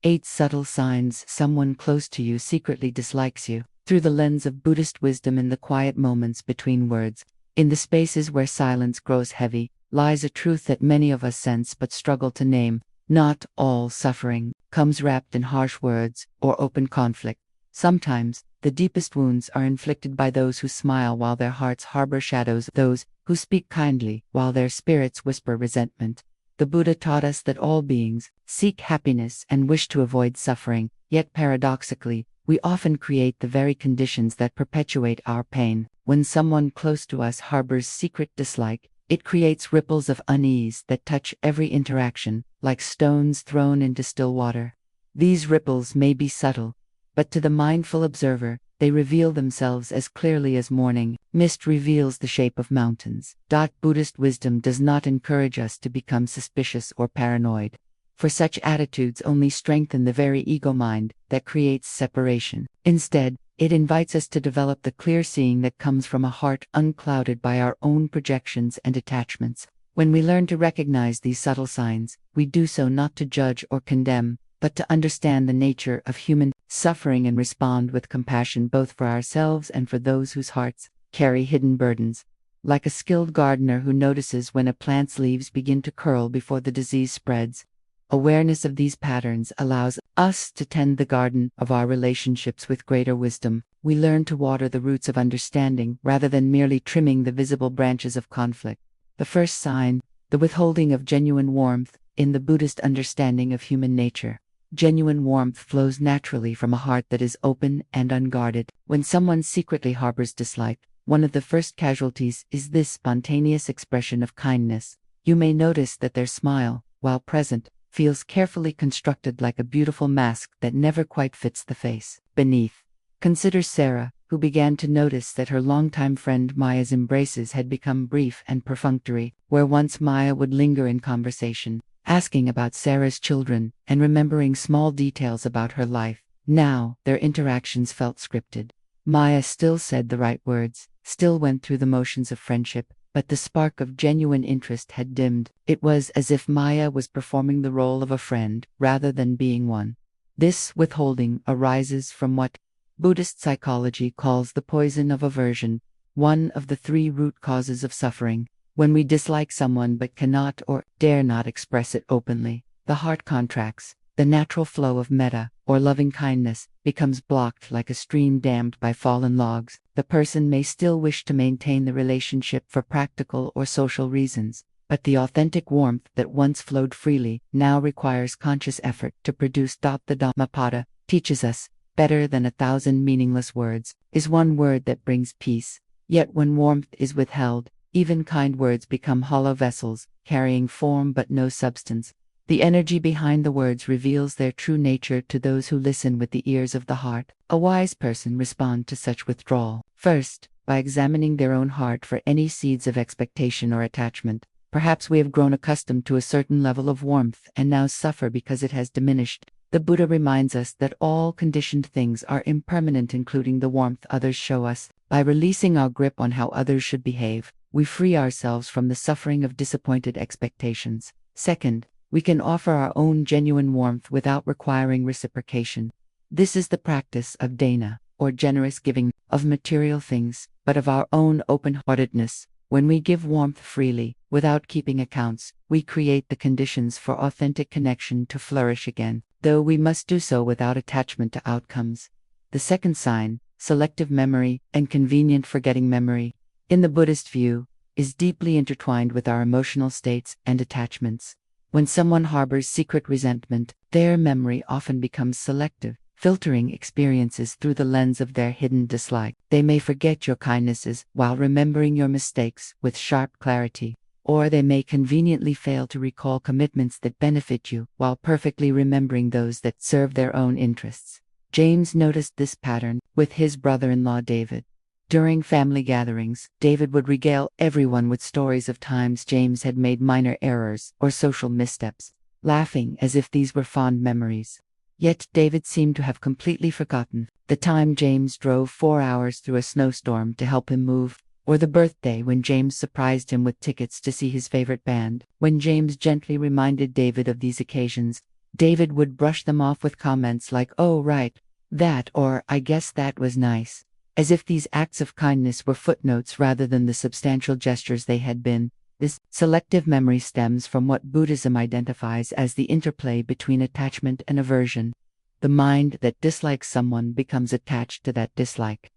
8 subtle signs someone close to you secretly dislikes you. Through the lens of Buddhist wisdom, in the quiet moments between words, in the spaces where silence grows heavy, lies a truth that many of us sense but struggle to name. Not all suffering comes wrapped in harsh words or open conflict. Sometimes, the deepest wounds are inflicted by those who smile while their hearts harbor shadows, those who speak kindly while their spirits whisper resentment. The Buddha taught us that all beings seek happiness and wish to avoid suffering, yet paradoxically, we often create the very conditions that perpetuate our pain. When someone close to us harbors secret dislike, it creates ripples of unease that touch every interaction, like stones thrown into still water. These ripples may be subtle, but to the mindful observer, they reveal themselves as clearly as morning mist reveals the shape of mountains. Buddhist wisdom does not encourage us to become suspicious or paranoid, for such attitudes only strengthen the very ego mind that creates separation. Instead, it invites us to develop the clear seeing that comes from a heart unclouded by our own projections and attachments. When we learn to recognize these subtle signs, we do so not to judge or condemn, but to understand the nature of human suffering and respond with compassion both for ourselves and for those whose hearts carry hidden burdens. Like a skilled gardener who notices when a plant's leaves begin to curl before the disease spreads, awareness of these patterns allows us to tend the garden of our relationships with greater wisdom. We learn to water the roots of understanding rather than merely trimming the visible branches of conflict. The first sign, the withholding of genuine warmth in the Buddhist understanding of human nature. Genuine warmth flows naturally from a heart that is open and unguarded. When someone secretly harbors dislike, one of the first casualties is this spontaneous expression of kindness. You may notice that their smile, while present, feels carefully constructed like a beautiful mask that never quite fits the face beneath. Consider Sarah, who began to notice that her longtime friend Maya's embraces had become brief and perfunctory. Where once Maya would linger in conversation, asking about Sarah's children and remembering small details about her life, now their interactions felt scripted. Maya still said the right words, still went through the motions of friendship, but the spark of genuine interest had dimmed. It was as if Maya was performing the role of a friend rather than being one. This withholding arises from what Buddhist psychology calls the poison of aversion, one of the 3 root causes of suffering. When we dislike someone but cannot or dare not express it openly, the heart contracts. The natural flow of metta, or loving kindness, becomes blocked like a stream dammed by fallen logs. The person may still wish to maintain the relationship for practical or social reasons, but the authentic warmth that once flowed freely now requires conscious effort to produce. The Dhammapada teaches us, better than 1,000 meaningless words is one word that brings peace. Yet when warmth is withheld, even kind words become hollow vessels, carrying form but no substance. The energy behind the words reveals their true nature to those who listen with the ears of the heart. A wise person responds to such withdrawal, first, by examining their own heart for any seeds of expectation or attachment. Perhaps we have grown accustomed to a certain level of warmth and now suffer because it has diminished. The Buddha reminds us that all conditioned things are impermanent, including the warmth others show us. By releasing our grip on how others should behave, we free ourselves from the suffering of disappointed expectations. Second, we can offer our own genuine warmth without requiring reciprocation. This is the practice of dana, or generous giving, of material things, but of our own open-heartedness. When we give warmth freely, without keeping accounts, we create the conditions for authentic connection to flourish again, though we must do so without attachment to outcomes. The second sign, selective memory and convenient forgetting memory, in the Buddhist view, is deeply intertwined with our emotional states and attachments. When someone harbors secret resentment, their memory often becomes selective, filtering experiences through the lens of their hidden dislike. They may forget your kindnesses while remembering your mistakes with sharp clarity, or they may conveniently fail to recall commitments that benefit you while perfectly remembering those that serve their own interests. James noticed this pattern with his brother-in-law David. During family gatherings, David would regale everyone with stories of times James had made minor errors or social missteps, laughing as if these were fond memories. Yet David seemed to have completely forgotten the time James drove 4 hours through a snowstorm to help him move, or the birthday when James surprised him with tickets to see his favorite band. When James gently reminded David of these occasions, David would brush them off with comments like, "Oh, right, that," or "I guess that was nice," as if these acts of kindness were footnotes rather than the substantial gestures they had been. This selective memory stems from what Buddhism identifies as the interplay between attachment and aversion. The mind that dislikes someone becomes attached to that dislike,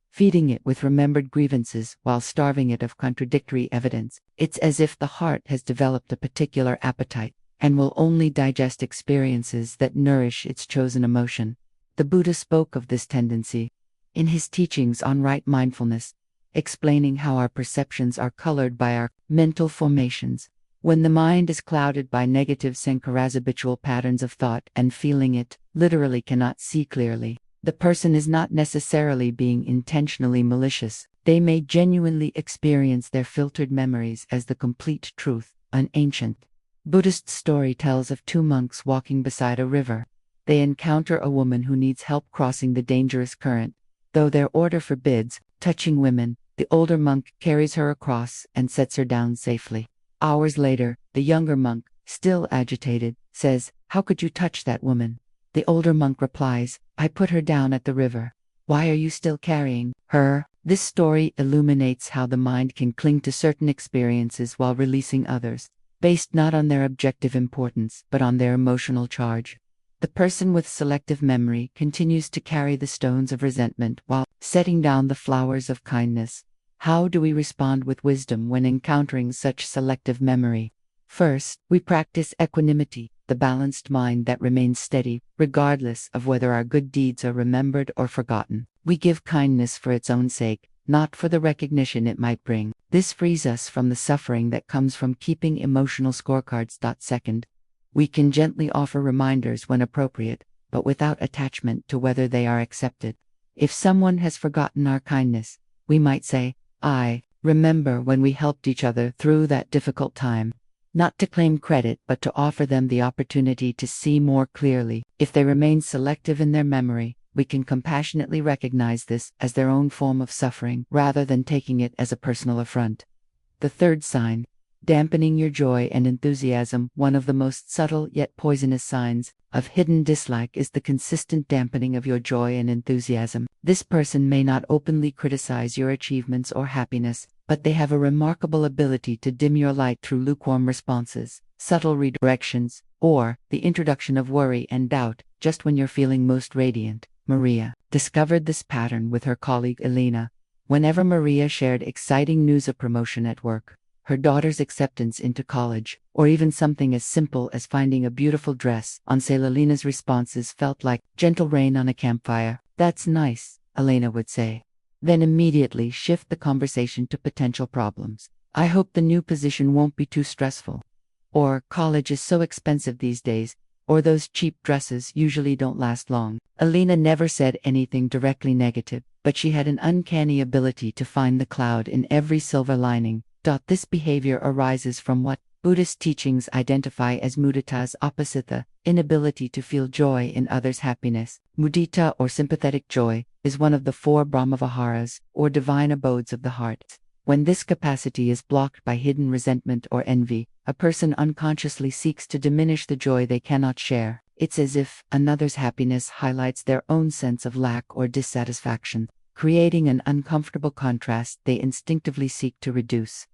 feeding it with remembered grievances while starving it of contradictory evidence. It's as if the heart has developed a particular appetite and will only digest experiences that nourish its chosen emotion. The Buddha spoke of this tendency in his teachings on right mindfulness, explaining how our perceptions are colored by our mental formations. When the mind is clouded by negative habitual patterns of thought and feeling, it literally cannot see clearly. The person is not necessarily being intentionally malicious. They may genuinely experience their filtered memories as the complete truth. An ancient Buddhist story tells of two monks walking beside a river. They encounter a woman who needs help crossing the dangerous current. Though their order forbids touching women, the older monk carries her across and sets her down safely. Hours later, the younger monk, still agitated, says, "How could you touch that woman?" The older monk replies, "I put her down at the river. Why are you still carrying her?" This story illuminates how the mind can cling to certain experiences while releasing others, based not on their objective importance, but on their emotional charge. The person with selective memory continues to carry the stones of resentment while setting down the flowers of kindness. How do we respond with wisdom when encountering such selective memory? First, we practice equanimity, the balanced mind that remains steady, regardless of whether our good deeds are remembered or forgotten. We give kindness for its own sake, not for the recognition it might bring. This frees us from the suffering that comes from keeping emotional scorecards. Second, we can gently offer reminders when appropriate, but without attachment to whether they are accepted. If someone has forgotten our kindness, we might say, "I remember when we helped each other through that difficult time." Not to claim credit, but to offer them the opportunity to see more clearly. If they remain selective in their memory, we can compassionately recognize this as their own form of suffering rather than taking it as a personal affront. The third sign, dampening your joy and enthusiasm. One of the most subtle yet poisonous signs of hidden dislike is the consistent dampening of your joy and enthusiasm. This person may not openly criticize your achievements or happiness, but they have a remarkable ability to dim your light through lukewarm responses, subtle redirections, or the introduction of worry and doubt just when you're feeling most radiant. Maria discovered this pattern with her colleague Elena. Whenever Maria shared exciting news of promotion at work, her daughter's acceptance into college, or even something as simple as finding a beautiful dress on sale, Elena's responses felt like gentle rain on a campfire. "That's nice," Elena would say, then immediately shift the conversation to potential problems. "I hope the new position won't be too stressful." Or, "College is so expensive these days," or "those cheap dresses usually don't last long." Elena never said anything directly negative, but she had an uncanny ability to find the cloud in every silver lining. This behavior arises from what Buddhist teachings identify as mudita's opposite, the inability to feel joy in others' happiness. Mudita, or sympathetic joy, is one of the four Brahmaviharas, or divine abodes of the heart. When this capacity is blocked by hidden resentment or envy, a person unconsciously seeks to diminish the joy they cannot share. It's as if another's happiness highlights their own sense of lack or dissatisfaction, creating an uncomfortable contrast they instinctively seek to reduce.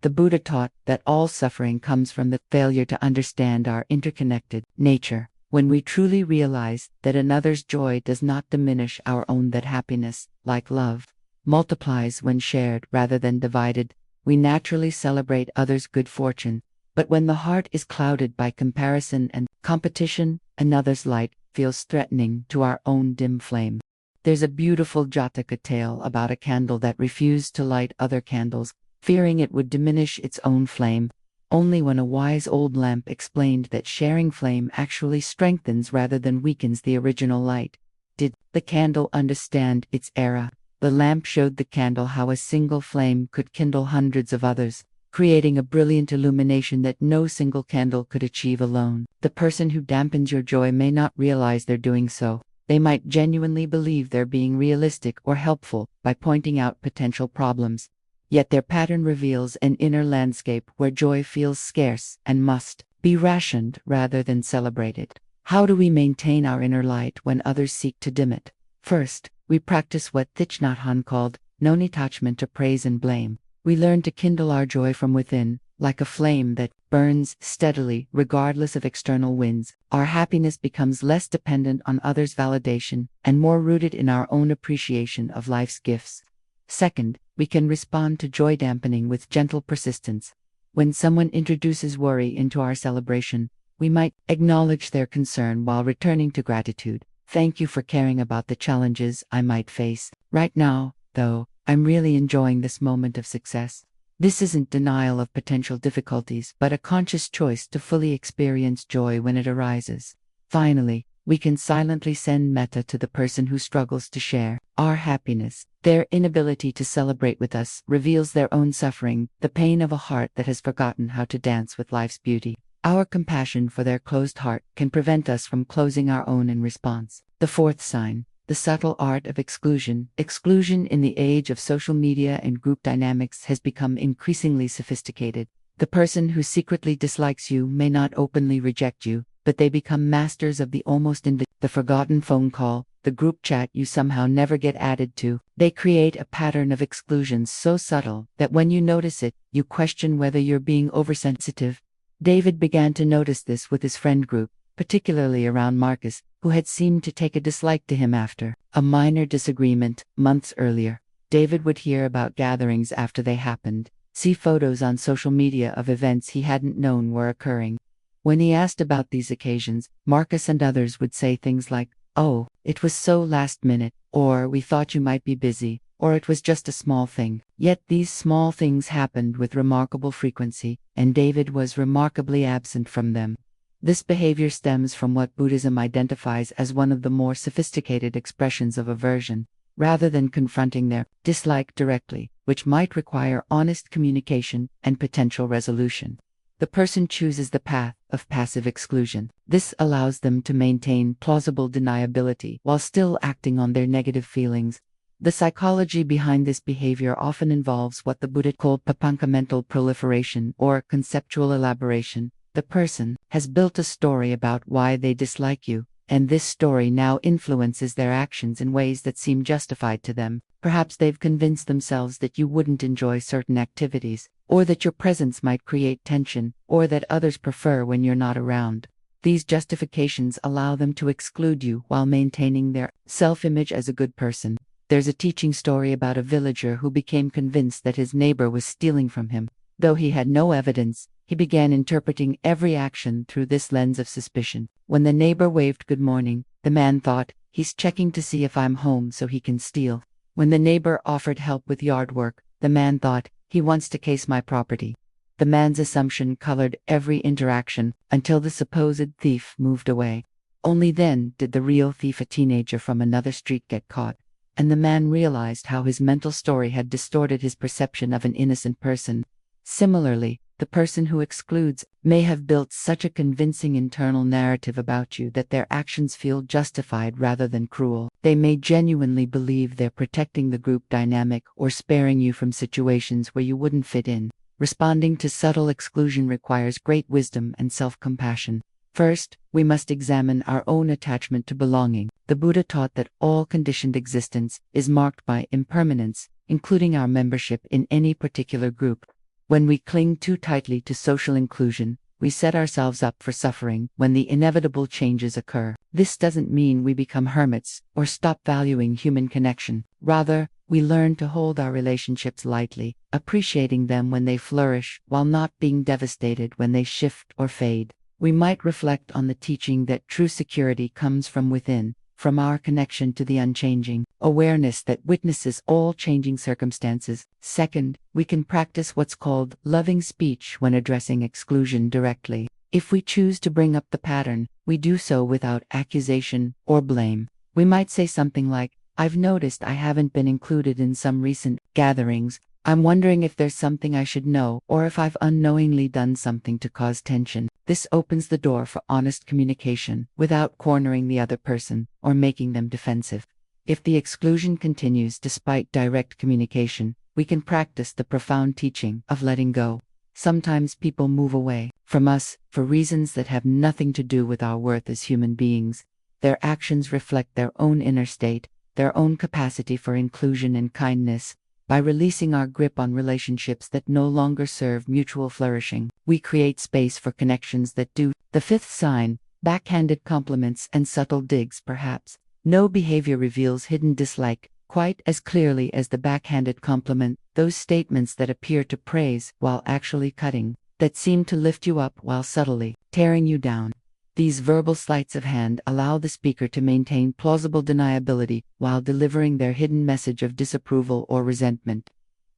The Buddha taught that all suffering comes from the failure to understand our interconnected nature. When we truly realize that another's joy does not diminish our own, that happiness, like love, multiplies when shared rather than divided, we naturally celebrate others' good fortune. But when the heart is clouded by comparison and competition, another's light feels threatening to our own dim flame. There's a beautiful Jataka tale about a candle that refused to light other candles, fearing it would diminish its own flame. Only when a wise old lamp explained that sharing flame actually strengthens rather than weakens the original light, did the candle understand its error. The lamp showed the candle how a single flame could kindle hundreds of others, creating a brilliant illumination that no single candle could achieve alone. The person who dampens your joy may not realize they're doing so. They might genuinely believe they're being realistic or helpful by pointing out potential problems. Yet their pattern reveals an inner landscape where joy feels scarce and must be rationed rather than celebrated. How do we maintain our inner light when others seek to dim it? First, we practice what Thich Nhat Hanh called no detachment to praise and blame. We learn to kindle our joy from within, like a flame that burns steadily regardless of external winds. Our happiness becomes less dependent on others' validation and more rooted in our own appreciation of life's gifts. Second, we can respond to joy dampening with gentle persistence. When someone introduces worry into our celebration, we might acknowledge their concern while returning to gratitude. Thank you for caring about the challenges I might face. Right now, though, I'm really enjoying this moment of success. This isn't denial of potential difficulties, but a conscious choice to fully experience joy when it arises. Finally, we can silently send metta to the person who struggles to share our happiness. Their inability to celebrate with us reveals their own suffering, the pain of a heart that has forgotten how to dance with life's beauty. Our compassion for their closed heart can prevent us from closing our own in response. The fourth sign, the subtle art of exclusion. Exclusion in the age of social media and group dynamics has become increasingly sophisticated. The person who secretly dislikes you may not openly reject you, but they become masters of the almost invisible, the forgotten phone call, the group chat you somehow never get added to. They create a pattern of exclusion so subtle that when you notice it, you question whether you're being oversensitive. David began to notice this with his friend group, particularly around Marcus, who had seemed to take a dislike to him after a minor disagreement months earlier. David would hear about gatherings after they happened, see photos on social media of events he hadn't known were occurring. When he asked about these occasions, Marcus and others would say things like, "Oh, it was so last minute," or "We thought you might be busy," or "It was just a small thing." Yet these small things happened with remarkable frequency, and David was remarkably absent from them. This behavior stems from what Buddhism identifies as one of the more sophisticated expressions of aversion, rather than confronting their dislike directly, which might require honest communication and potential resolution. The person chooses the path of passive exclusion. This allows them to maintain plausible deniability while still acting on their negative feelings. The psychology behind this behavior often involves what the Buddha called papanka mental proliferation or conceptual elaboration. The person has built a story about why they dislike you, and this story now influences their actions in ways that seem justified to them. Perhaps they've convinced themselves that you wouldn't enjoy certain activities, or that your presence might create tension, or that others prefer when you're not around. These justifications allow them to exclude you while maintaining their self-image as a good person. There's a teaching story about a villager who became convinced that his neighbor was stealing from him. Though he had no evidence, he began interpreting every action through this lens of suspicion. When the neighbor waved good morning, the man thought, "He's checking to see if I'm home so he can steal." When the neighbor offered help with yard work, the man thought, "He wants to case my property." The man's assumption colored every interaction until the supposed thief moved away. Only then did the real thief, a teenager from another street, get caught. And the man realized how his mental story had distorted his perception of an innocent person. Similarly, the person who excludes may have built such a convincing internal narrative about you that their actions feel justified rather than cruel. They may genuinely believe they're protecting the group dynamic or sparing you from situations where you wouldn't fit in. Responding to subtle exclusion requires great wisdom and self-compassion. First, we must examine our own attachment to belonging. The Buddha taught that all conditioned existence is marked by impermanence, including our membership in any particular group. When we cling too tightly to social inclusion, we set ourselves up for suffering when the inevitable changes occur. This doesn't mean we become hermits or stop valuing human connection. Rather, we learn to hold our relationships lightly, appreciating them when they flourish while not being devastated when they shift or fade. We might reflect on the teaching that true security comes from within, from our connection to the unchanging, awareness that witnesses all changing circumstances. Second, we can practice what's called loving speech when addressing exclusion directly. If we choose to bring up the pattern, we do so without accusation or blame. We might say something like, "I've noticed I haven't been included in some recent gatherings. I'm wondering if there's something I should know or if I've unknowingly done something to cause tension." This opens the door for honest communication without cornering the other person or making them defensive. If the exclusion continues despite direct communication, we can practice the profound teaching of letting go. Sometimes people move away from us for reasons that have nothing to do with our worth as human beings. Their actions reflect their own inner state, their own capacity for inclusion and kindness. By releasing our grip on relationships that no longer serve mutual flourishing, we create space for connections that do. The fifth sign, backhanded compliments and subtle digs perhaps. No behavior reveals hidden dislike quite as clearly as the backhanded compliment, those statements that appear to praise while actually cutting, that seem to lift you up while subtly tearing you down. These verbal sleights of hand allow the speaker to maintain plausible deniability while delivering their hidden message of disapproval or resentment.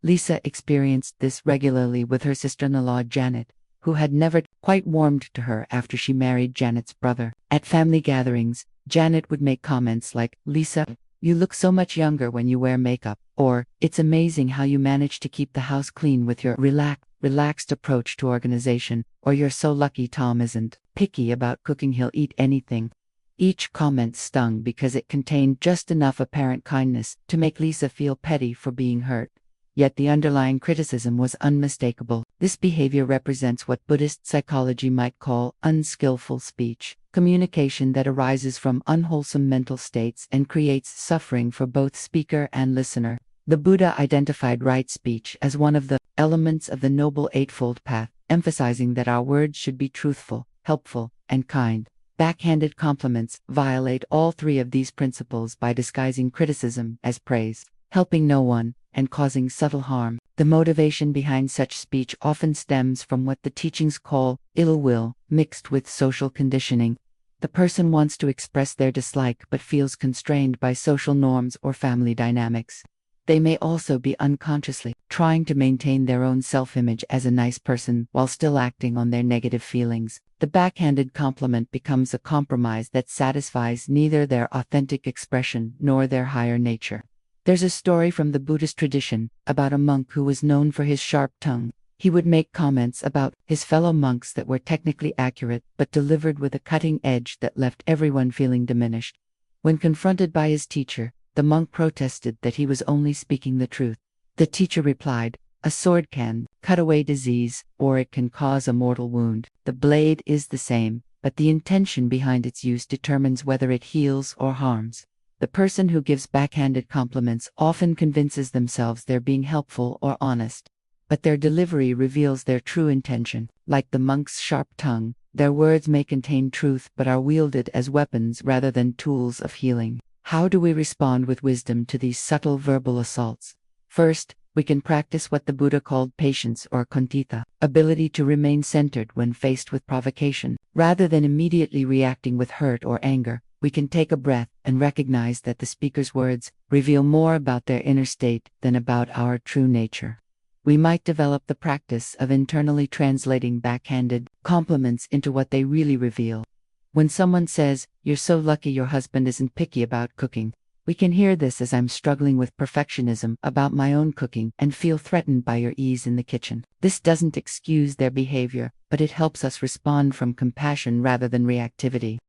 Lisa experienced this regularly with her sister-in-law Janet, who had never quite warmed to her after she married Janet's brother. At family gatherings, Janet would make comments like, "Lisa, you look so much younger when you wear makeup," or, "It's amazing how you manage to keep the house clean with your relaxed approach to organization," or, "You're so lucky Tom isn't picky about cooking, he'll eat anything." Each comment stung because it contained just enough apparent kindness to make Lisa feel petty for being hurt. Yet the underlying criticism was unmistakable. This behavior represents what Buddhist psychology might call unskillful speech, communication that arises from unwholesome mental states and creates suffering for both speaker and listener. The Buddha identified right speech as one of the elements of the Noble Eightfold Path, emphasizing that our words should be truthful, helpful, and kind. Backhanded compliments violate all three of these principles by disguising criticism as praise, helping no one, and causing subtle harm. The motivation behind such speech often stems from what the teachings call ill will, mixed with social conditioning. The person wants to express their dislike but feels constrained by social norms or family dynamics. They may also be unconsciously trying to maintain their own self-image as a nice person while still acting on their negative feelings. The backhanded compliment becomes a compromise that satisfies neither their authentic expression nor their higher nature. There's a story from the Buddhist tradition about a monk who was known for his sharp tongue. He would make comments about his fellow monks that were technically accurate but delivered with a cutting edge that left everyone feeling diminished. When confronted by his teacher, the monk protested that he was only speaking the truth. The teacher replied, "A sword can cut away disease, or it can cause a mortal wound. The blade is the same, but the intention behind its use determines whether it heals or harms." The person who gives backhanded compliments often convinces themselves they're being helpful or honest, but their delivery reveals their true intention. Like the monk's sharp tongue, their words may contain truth but are wielded as weapons rather than tools of healing. How do we respond with wisdom to these subtle verbal assaults? First, we can practice what the Buddha called patience or kontitha, ability to remain centered when faced with provocation. Rather than immediately reacting with hurt or anger, we can take a breath and recognize that the speaker's words reveal more about their inner state than about our true nature. We might develop the practice of internally translating backhanded compliments into what they really reveal. When someone says, "You're so lucky your husband isn't picky about cooking," we can hear this as, "I'm struggling with perfectionism about my own cooking and feel threatened by your ease in the kitchen." This doesn't excuse their behavior, but it helps us respond from compassion rather than reactivity.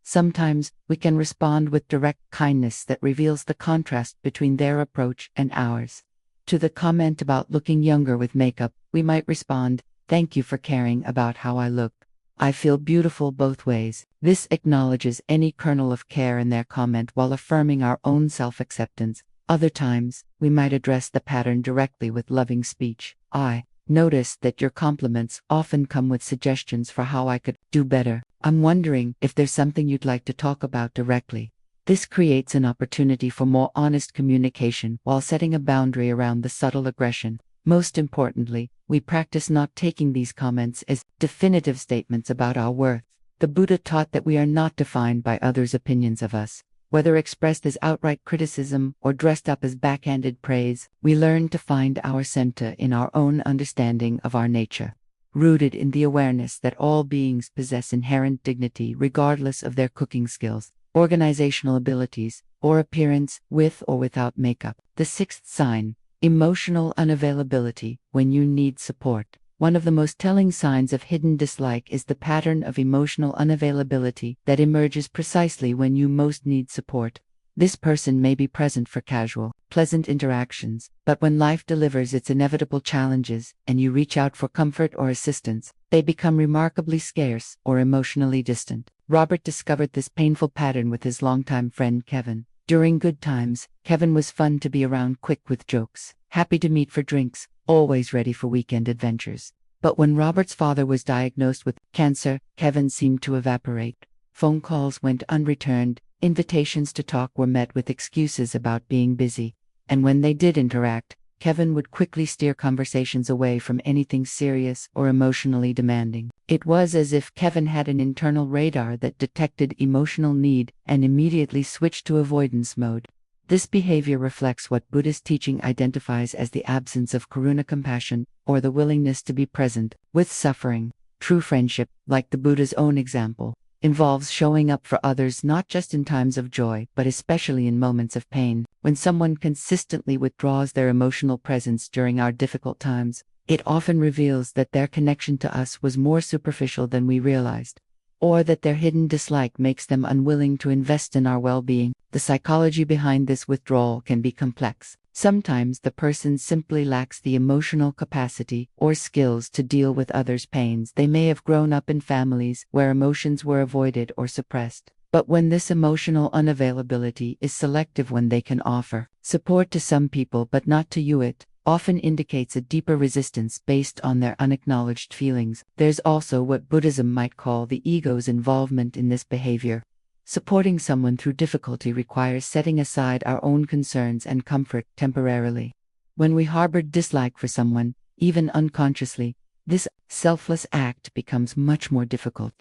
Sometimes, we can respond with direct kindness that reveals the contrast between their approach and ours. To the comment about looking younger with makeup, we might respond, "Thank you for caring about how I look. I feel beautiful both ways." This acknowledges any kernel of care in their comment while affirming our own self-acceptance. Other times, we might address the pattern directly with loving speech. "I notice that your compliments often come with suggestions for how I could do better. I'm wondering if there's something you'd like to talk about directly." This creates an opportunity for more honest communication while setting a boundary around the subtle aggression. Most importantly, we practice not taking these comments as definitive statements about our worth. The Buddha taught that we are not defined by others' opinions of us. Whether expressed as outright criticism or dressed up as backhanded praise, we learn to find our center in our own understanding of our nature, rooted in the awareness that all beings possess inherent dignity regardless of their cooking skills, organizational abilities, or appearance with or without makeup. The sixth sign, emotional unavailability when you need support. One of the most telling signs of hidden dislike is the pattern of emotional unavailability that emerges precisely when you most need support. This person may be present for casual, pleasant interactions, but when life delivers its inevitable challenges and you reach out for comfort or assistance, they become remarkably scarce or emotionally distant. Robert discovered this painful pattern with his longtime friend Kevin. During good times, Kevin was fun to be around, quick with jokes, happy to meet for drinks, always ready for weekend adventures. But when Robert's father was diagnosed with cancer, Kevin seemed to evaporate. Phone calls went unreturned, invitations to talk were met with excuses about being busy, and when they did interact, Kevin would quickly steer conversations away from anything serious or emotionally demanding. It was as if Kevin had an internal radar that detected emotional need and immediately switched to avoidance mode. This behavior reflects what Buddhist teaching identifies as the absence of karuna, compassion, or the willingness to be present with suffering. True friendship, like the Buddha's own example, involves showing up for others not just in times of joy, but especially in moments of pain. When someone consistently withdraws their emotional presence during our difficult times, it often reveals that their connection to us was more superficial than we realized, or that their hidden dislike makes them unwilling to invest in our well-being. The psychology behind this withdrawal can be complex. Sometimes the person simply lacks the emotional capacity or skills to deal with others' pains. They may have grown up in families where emotions were avoided or suppressed. But when this emotional unavailability is selective when they can offer support to some people but not to you, it often indicates a deeper resistance based on their unacknowledged feelings. There's also what Buddhism might call the ego's involvement in this behavior. Supporting someone through difficulty requires setting aside our own concerns and comfort temporarily. When we harbor dislike for someone, even unconsciously, this selfless act becomes much more difficult.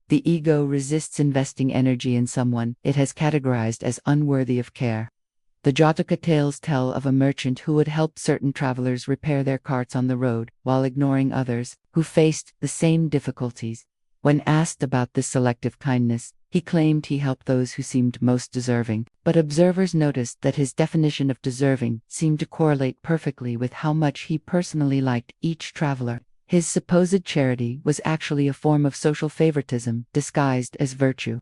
The ego resists investing energy in someone it has categorized as unworthy of care. The Jataka tales tell of a merchant who would help certain travelers repair their carts on the road, while ignoring others who faced the same difficulties. When asked about this selective kindness, he claimed he helped those who seemed most deserving, but observers noticed that his definition of deserving seemed to correlate perfectly with how much he personally liked each traveler. His supposed charity was actually a form of social favoritism disguised as virtue.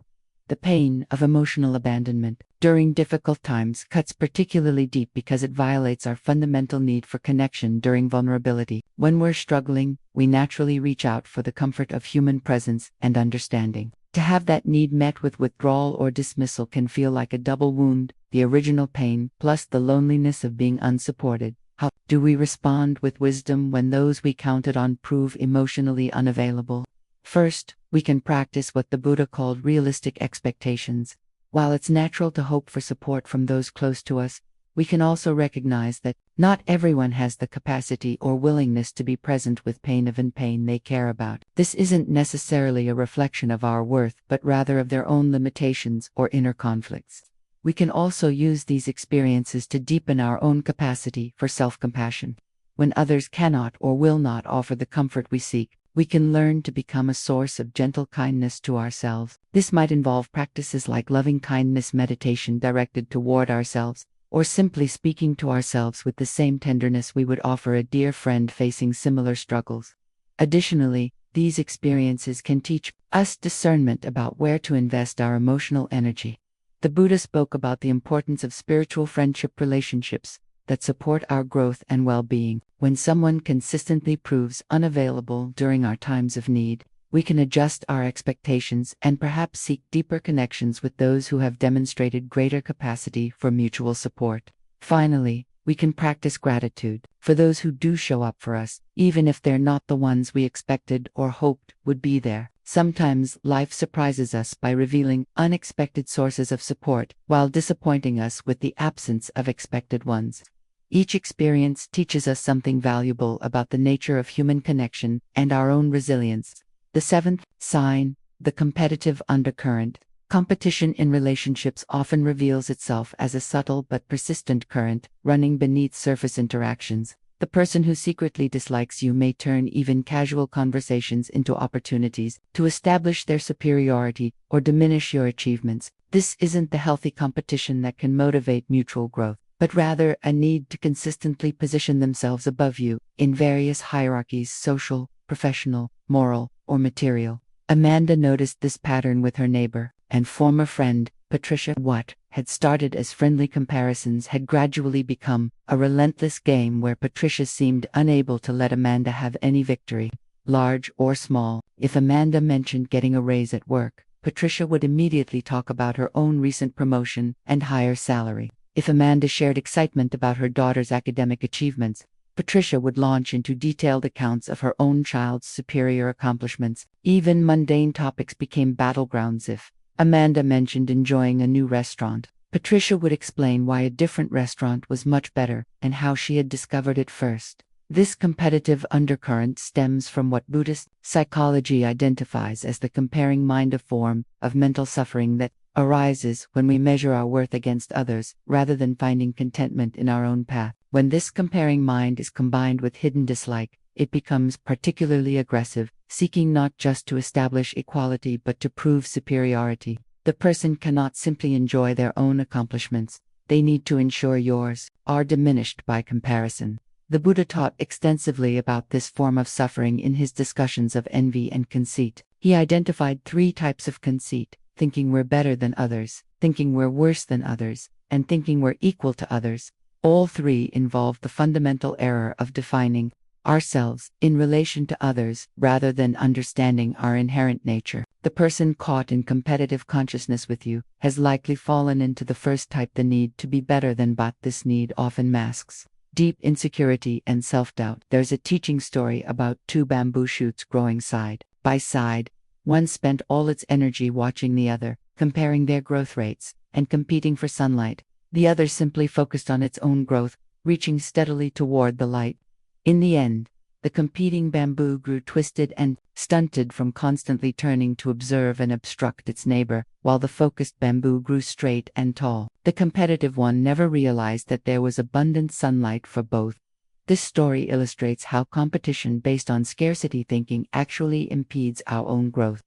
The pain of emotional abandonment during difficult times cuts particularly deep because it violates our fundamental need for connection during vulnerability. When we're struggling, we naturally reach out for the comfort of human presence and understanding. To have that need met with withdrawal or dismissal can feel like a double wound, the original pain plus the loneliness of being unsupported. How do we respond with wisdom when those we counted on prove emotionally unavailable? First, we can practice what the Buddha called realistic expectations. While it's natural to hope for support from those close to us, we can also recognize that not everyone has the capacity or willingness to be present with pain they care about. This isn't necessarily a reflection of our worth, but rather of their own limitations or inner conflicts. We can also use these experiences to deepen our own capacity for self-compassion. When others cannot or will not offer the comfort we seek, we can learn to become a source of gentle kindness to ourselves. This might involve practices like loving kindness meditation directed toward ourselves, or simply speaking to ourselves with the same tenderness we would offer a dear friend facing similar struggles. Additionally, these experiences can teach us discernment about where to invest our emotional energy. The Buddha spoke about the importance of spiritual friendship relationships that support our growth and well-being. When someone consistently proves unavailable during our times of need, we can adjust our expectations and perhaps seek deeper connections with those who have demonstrated greater capacity for mutual support. Finally, we can practice gratitude for those who do show up for us, even if they're not the ones we expected or hoped would be there. Sometimes life surprises us by revealing unexpected sources of support while disappointing us with the absence of expected ones. Each experience teaches us something valuable about the nature of human connection and our own resilience. The seventh sign, the competitive undercurrent. Competition in relationships often reveals itself as a subtle but persistent current running beneath surface interactions. The person who secretly dislikes you may turn even casual conversations into opportunities to establish their superiority or diminish your achievements. This isn't the healthy competition that can motivate mutual growth, but rather a need to consistently position themselves above you in various hierarchies: social, professional, moral, or material. Amanda noticed this pattern with her neighbor and former friend, Patricia. What had started as friendly comparisons had gradually become a relentless game where Patricia seemed unable to let Amanda have any victory, large or small. If Amanda mentioned getting a raise at work, Patricia would immediately talk about her own recent promotion and higher salary. If Amanda shared excitement about her daughter's academic achievements, Patricia would launch into detailed accounts of her own child's superior accomplishments. Even mundane topics became battlegrounds. If Amanda mentioned enjoying a new restaurant, Patricia would explain why a different restaurant was much better and how she had discovered it first. This competitive undercurrent stems from what Buddhist psychology identifies as the comparing mind, a form of mental suffering that arises when we measure our worth against others rather than finding contentment in our own path. When this comparing mind is combined with hidden dislike, it becomes particularly aggressive, seeking not just to establish equality but to prove superiority. The person cannot simply enjoy their own accomplishments, they need to ensure yours are diminished by comparison. The Buddha taught extensively about this form of suffering in his discussions of envy and conceit. He identified 3 types of conceit: thinking we're better than others, thinking we're worse than others, and thinking we're equal to others. All 3 involve the fundamental error of defining ourselves in relation to others rather than understanding our inherent nature. The person caught in competitive consciousness with you has likely fallen into the first type, the need to be better than, but this need often masks deep insecurity and self-doubt. There's a teaching story about 2 bamboo shoots growing side by side. One spent all its energy watching the other, comparing their growth rates, and competing for sunlight. The other simply focused on its own growth, reaching steadily toward the light. In the end, the competing bamboo grew twisted and stunted from constantly turning to observe and obstruct its neighbor, while the focused bamboo grew straight and tall. The competitive one never realized that there was abundant sunlight for both. This story illustrates how competition based on scarcity thinking actually impedes our own growth.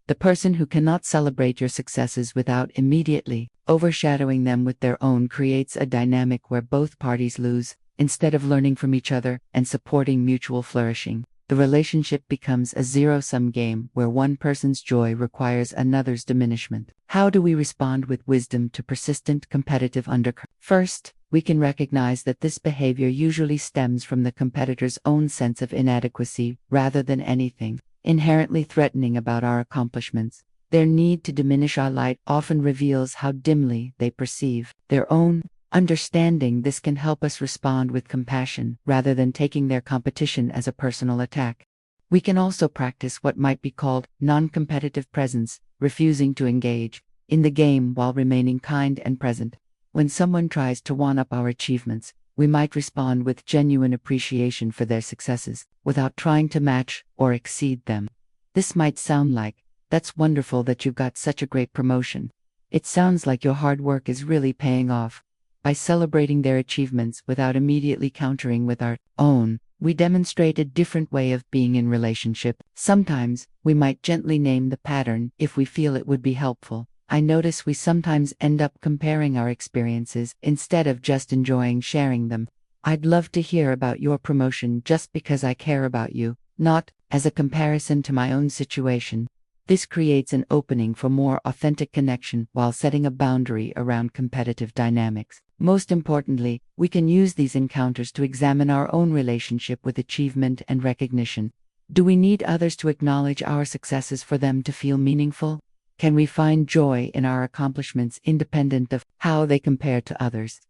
The person who cannot celebrate your successes without immediately overshadowing them with their own creates a dynamic where both parties lose. Instead of learning from each other and supporting mutual flourishing, the relationship becomes a zero-sum game where one person's joy requires another's diminishment. How do we respond with wisdom to persistent competitive undercurrent? First, we can recognize that this behavior usually stems from the competitor's own sense of inadequacy rather than anything inherently threatening about our accomplishments. Their need to diminish our light often reveals how dimly they perceive their own. Understanding this can help us respond with compassion rather than taking their competition as a personal attack. We can also practice what might be called non-competitive presence, refusing to engage in the game while remaining kind and present. When someone tries to one-up our achievements, we might respond with genuine appreciation for their successes, without trying to match or exceed them. This might sound like, "That's wonderful that you got such a great promotion. It sounds like your hard work is really paying off." By celebrating their achievements without immediately countering with our own, we demonstrate a different way of being in relationship. Sometimes, we might gently name the pattern if we feel it would be helpful. I notice we sometimes end up comparing our experiences instead of just enjoying sharing them. I'd love to hear about your promotion just because I care about you, not as a comparison to my own situation. This creates an opening for more authentic connection while setting a boundary around competitive dynamics. Most importantly, we can use these encounters to examine our own relationship with achievement and recognition. Do we need others to acknowledge our successes for them to feel meaningful? Can we find joy in our accomplishments independent of how they compare to others?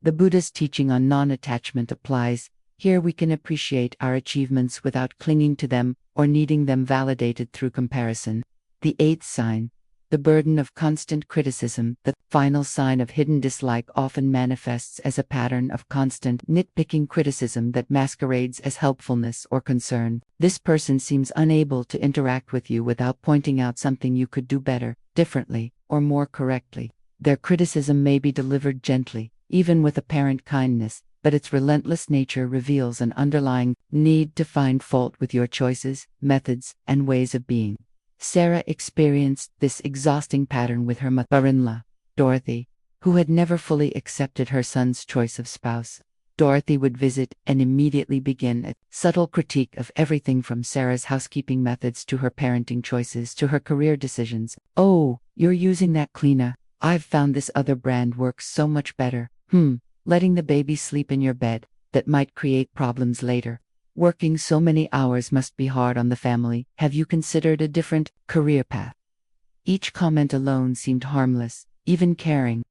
The Buddha's teaching on non-attachment applies. Here we can appreciate our achievements without clinging to them or needing them validated through comparison. The 8th sign, the burden of constant criticism. The final sign of hidden dislike often manifests as a pattern of constant nitpicking criticism that masquerades as helpfulness or concern. This person seems unable to interact with you without pointing out something you could do better, differently, or more correctly. Their criticism may be delivered gently, even with apparent kindness, but its relentless nature reveals an underlying need to find fault with your choices, methods, and ways of being. Sarah experienced this exhausting pattern with her mother-in-law, Dorothy, who had never fully accepted her son's choice of spouse. Dorothy would visit and immediately begin a subtle critique of everything from Sarah's housekeeping methods to her parenting choices to her career decisions. "Oh, you're using that cleaner. I've found this other brand works so much better. Letting the baby sleep in your bed, that might create problems later. Working so many hours must be hard on the family. Have you considered a different career path? Each comment alone seemed harmless, even caring.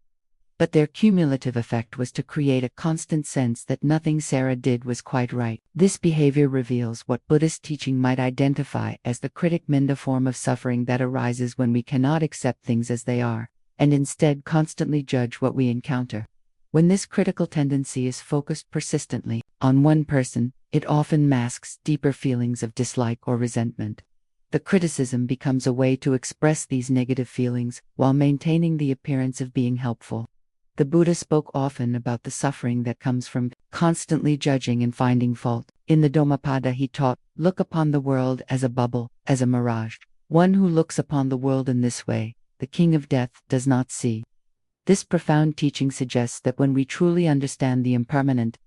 But their cumulative effect was to create a constant sense that nothing Sarah did was quite right. This behavior reveals what Buddhist teaching might identify as the critic minda form of suffering that arises when we cannot accept things as they are, and instead constantly judge what we encounter. When this critical tendency is focused persistently on one person, it often masks deeper feelings of dislike or resentment. The criticism becomes a way to express these negative feelings while maintaining the appearance of being helpful. The Buddha spoke often about the suffering that comes from constantly judging and finding fault. In the Dhammapada he taught, look upon the world as a bubble, as a mirage. One who looks upon the world in this way, the king of death, does not see. This profound teaching suggests that when we truly understand the impermanent,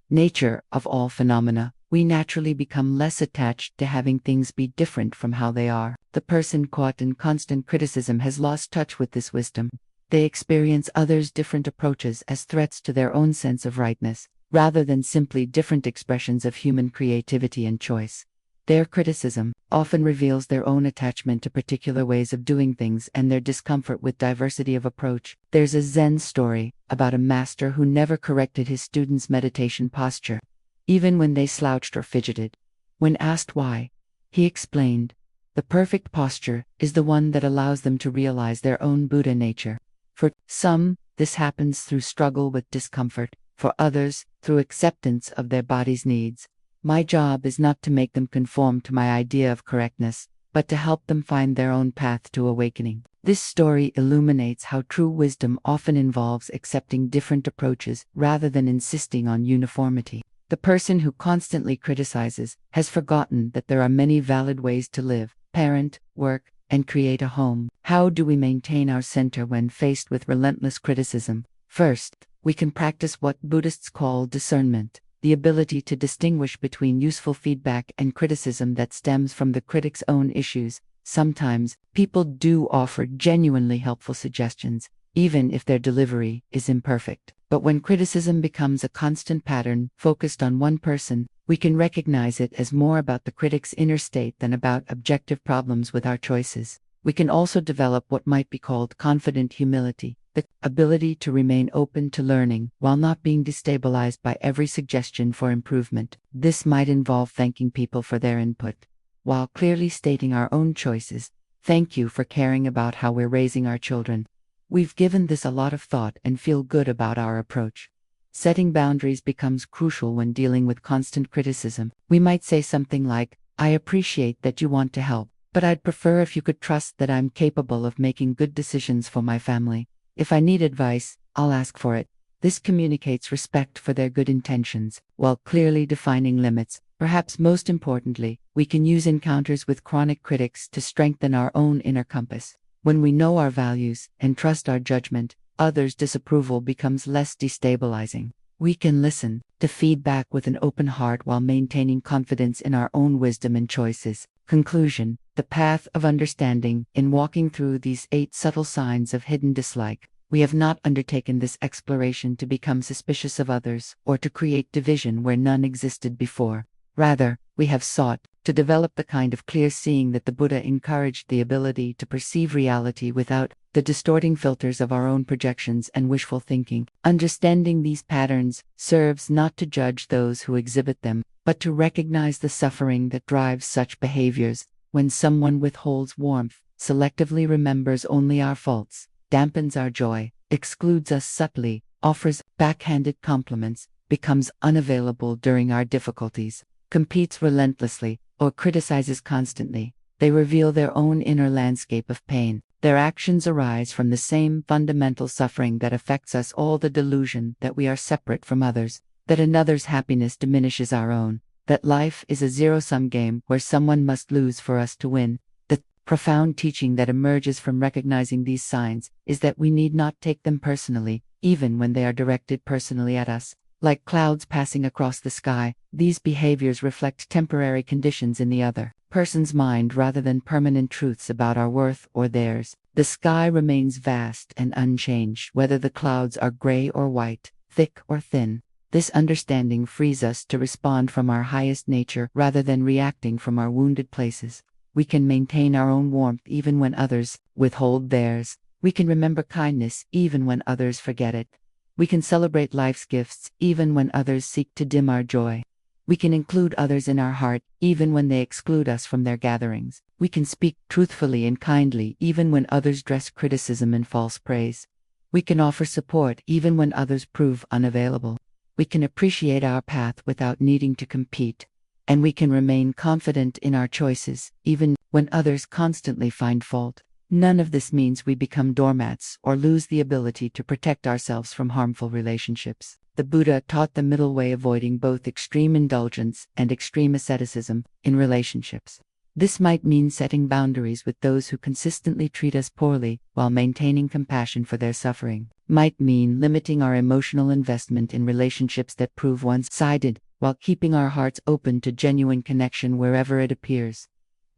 nature of all phenomena, we naturally become less attached to having things be different from how they are. The person caught in constant criticism has lost touch with this wisdom. They experience others' different approaches as threats to their own sense of rightness, rather than simply different expressions of human creativity and choice. Their criticism often reveals their own attachment to particular ways of doing things and their discomfort with diversity of approach. There's a Zen story about a master who never corrected his students' meditation posture, even when they slouched or fidgeted. When asked why, he explained, the perfect posture is the one that allows them to realize their own Buddha nature. For some, this happens through struggle with discomfort, for others, through acceptance of their body's needs. My job is not to make them conform to my idea of correctness, but to help them find their own path to awakening. This story illuminates how true wisdom often involves accepting different approaches rather than insisting on uniformity. The person who constantly criticizes has forgotten that there are many valid ways to live, parent, work, and create a home. How do we maintain our center when faced with relentless criticism? First, we can practice what Buddhists call discernment, the ability to distinguish between useful feedback and criticism that stems from the critic's own issues. Sometimes, people do offer genuinely helpful suggestions, even if their delivery is imperfect. But when criticism becomes a constant pattern focused on one person, we can recognize it as more about the critic's inner state than about objective problems with our choices. We can also develop what might be called confident humility, the ability to remain open to learning while not being destabilized by every suggestion for improvement. This might involve thanking people for their input, while clearly stating our own choices. Thank you for caring about how we're raising our children. We've given this a lot of thought and feel good about our approach. Setting boundaries becomes crucial when dealing with constant criticism. We might say something like, I appreciate that you want to help, but I'd prefer if you could trust that I'm capable of making good decisions for my family. If I need advice, I'll ask for it. This communicates respect for their good intentions, while clearly defining limits. Perhaps most importantly, we can use encounters with chronic critics to strengthen our own inner compass. When we know our values and trust our judgment, others' disapproval becomes less destabilizing. We can listen to feedback with an open heart while maintaining confidence in our own wisdom and choices. Conclusion: the path of understanding. In walking through these 8 subtle signs of hidden dislike, we have not undertaken this exploration to become suspicious of others or to create division where none existed before. Rather, we have sought to develop the kind of clear seeing that the Buddha encouraged, the ability to perceive reality without the distorting filters of our own projections and wishful thinking. Understanding these patterns serves not to judge those who exhibit them, but to recognize the suffering that drives such behaviors. When someone withholds warmth, selectively remembers only our faults, dampens our joy, excludes us subtly, offers backhanded compliments, becomes unavailable during our difficulties, competes relentlessly, or criticizes constantly, they reveal their own inner landscape of pain. Their actions arise from the same fundamental suffering that affects us all: the delusion that we are separate from others, that another's happiness diminishes our own, that life is a zero-sum game where someone must lose for us to win. The profound teaching that emerges from recognizing these signs is that we need not take them personally, even when they are directed personally at us. Like clouds passing across the sky, these behaviors reflect temporary conditions in the other person's mind rather than permanent truths about our worth or theirs. The sky remains vast and unchanged, whether the clouds are gray or white, thick or thin. This understanding frees us to respond from our highest nature rather than reacting from our wounded places. We can maintain our own warmth even when others withhold theirs. We can remember kindness even when others forget it. We can celebrate life's gifts even when others seek to dim our joy. We can include others in our heart even when they exclude us from their gatherings. We can speak truthfully and kindly even when others dress criticism in false praise. We can offer support even when others prove unavailable. We can appreciate our path without needing to compete. And we can remain confident in our choices even when others constantly find fault. None of this means we become doormats or lose the ability to protect ourselves from harmful relationships. The Buddha taught the middle way, avoiding both extreme indulgence and extreme asceticism in relationships. This might mean setting boundaries with those who consistently treat us poorly while maintaining compassion for their suffering. Might mean limiting our emotional investment in relationships that prove one-sided while keeping our hearts open to genuine connection wherever it appears.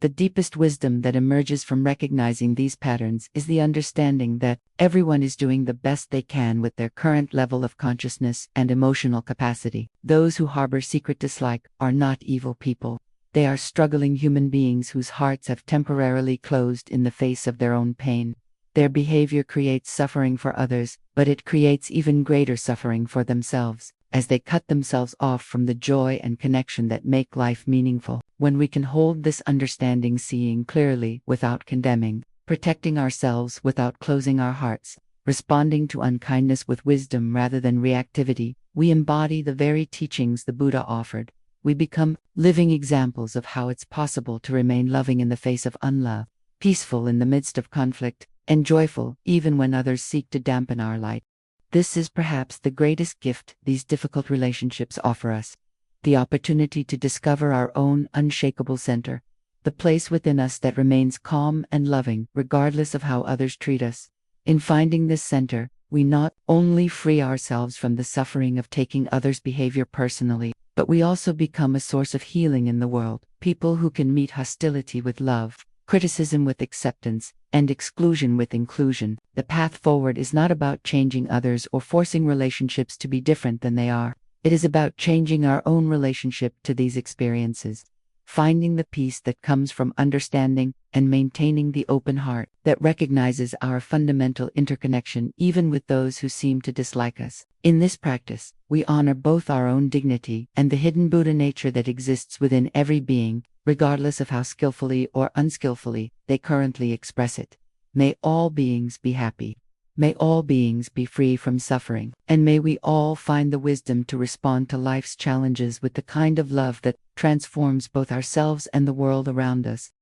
The deepest wisdom that emerges from recognizing these patterns is the understanding that everyone is doing the best they can with their current level of consciousness and emotional capacity. Those who harbor secret dislike are not evil people. They are struggling human beings whose hearts have temporarily closed in the face of their own pain. Their behavior creates suffering for others, but it creates even greater suffering for themselves, as they cut themselves off from the joy and connection that make life meaningful. When we can hold this understanding, seeing clearly without condemning, protecting ourselves without closing our hearts, responding to unkindness with wisdom rather than reactivity, we embody the very teachings the Buddha offered. We become living examples of how it's possible to remain loving in the face of unlove, peaceful in the midst of conflict, and joyful even when others seek to dampen our light. This is perhaps the greatest gift these difficult relationships offer us: the opportunity to discover our own unshakable center, the place within us that remains calm and loving regardless of how others treat us. In finding this center, we not only free ourselves from the suffering of taking others' behavior personally, but we also become a source of healing in the world. People who can meet hostility with love, criticism with acceptance, and exclusion with inclusion. The path forward is not about changing others or forcing relationships to be different than they are. It is about changing our own relationship to these experiences, finding the peace that comes from understanding and maintaining the open heart that recognizes our fundamental interconnection even with those who seem to dislike us. In this practice, we honor both our own dignity and the hidden Buddha nature that exists within every being, regardless of how skillfully or unskillfully they currently express it. May all beings be happy. May all beings be free from suffering. And may we all find the wisdom to respond to life's challenges with the kind of love that transforms both ourselves and the world around us.